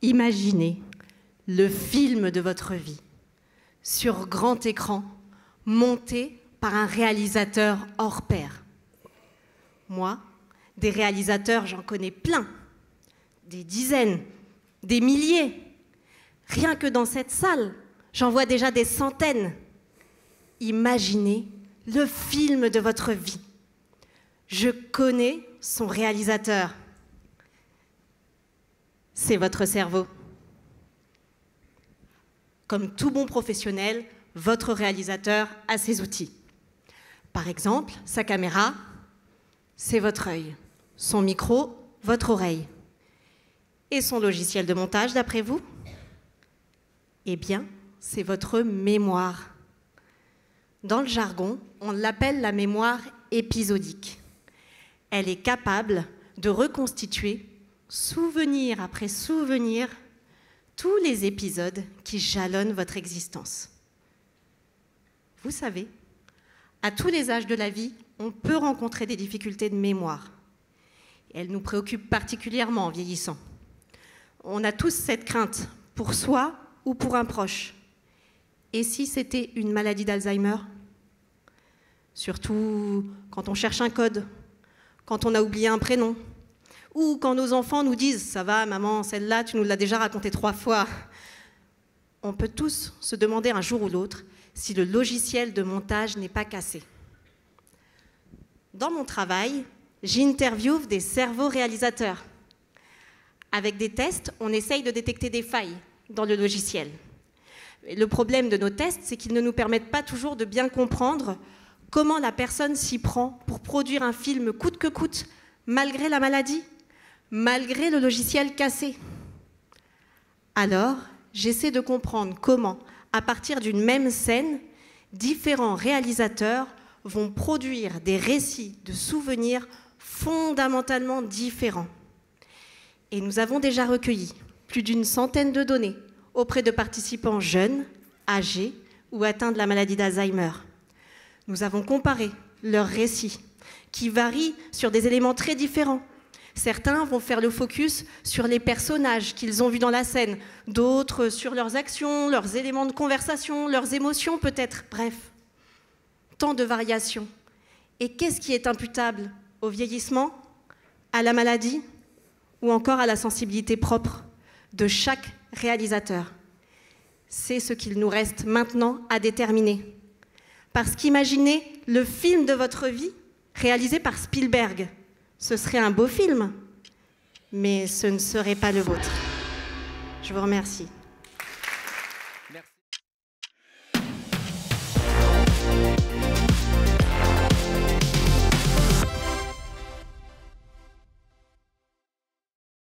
Imaginez le film de votre vie, sur grand écran, monté par un réalisateur hors pair. Moi, des réalisateurs, j'en connais plein, des dizaines, des milliers. Rien que dans cette salle, j'en vois déjà des centaines. Imaginez le film de votre vie. Je connais son réalisateur. C'est votre cerveau. Comme tout bon professionnel, votre réalisateur a ses outils. Par exemple, sa caméra, c'est votre œil. Son micro, votre oreille. Et son logiciel de montage, d'après vous? Eh bien, c'est votre mémoire. Dans le jargon, on l'appelle la mémoire épisodique. Elle est capable de reconstituer, souvenir après souvenir, tous les épisodes qui jalonnent votre existence. Vous savez, à tous les âges de la vie, on peut rencontrer des difficultés de mémoire. Elles nous préoccupent particulièrement en vieillissant. On a tous cette crainte, pour soi ou pour un proche. Et si c'était une maladie d'Alzheimer? Surtout quand on cherche un code, quand on a oublié un prénom, ou quand nos enfants nous disent « ça va maman, celle-là tu nous l'as déjà racontée 3 fois ». On peut tous se demander un jour ou l'autre si le logiciel de montage n'est pas cassé. Dans mon travail, j'interviewe des cerveaux réalisateurs. Avec des tests, on essaye de détecter des failles dans le logiciel. Le problème de nos tests, c'est qu'ils ne nous permettent pas toujours de bien comprendre comment la personne s'y prend pour produire un film coûte que coûte, malgré la maladie, malgré le logiciel cassé. Alors, j'essaie de comprendre comment, à partir d'une même scène, différents réalisateurs vont produire des récits de souvenirs fondamentalement différents. Et nous avons déjà recueilli plus d'une centaine de données auprès de participants jeunes, âgés ou atteints de la maladie d'Alzheimer. Nous avons comparé leurs récits, qui varient sur des éléments très différents. Certains vont faire le focus sur les personnages qu'ils ont vus dans la scène, d'autres sur leurs actions, leurs éléments de conversation, leurs émotions peut-être, bref. Tant de variations. Et qu'est-ce qui est imputable au vieillissement, à la maladie ou encore à la sensibilité propre de chaque réalisateur? C'est ce qu'il nous reste maintenant à déterminer. Parce qu'imaginez le film de votre vie réalisé par Spielberg. Ce serait un beau film, mais ce ne serait pas le vôtre. Je vous remercie.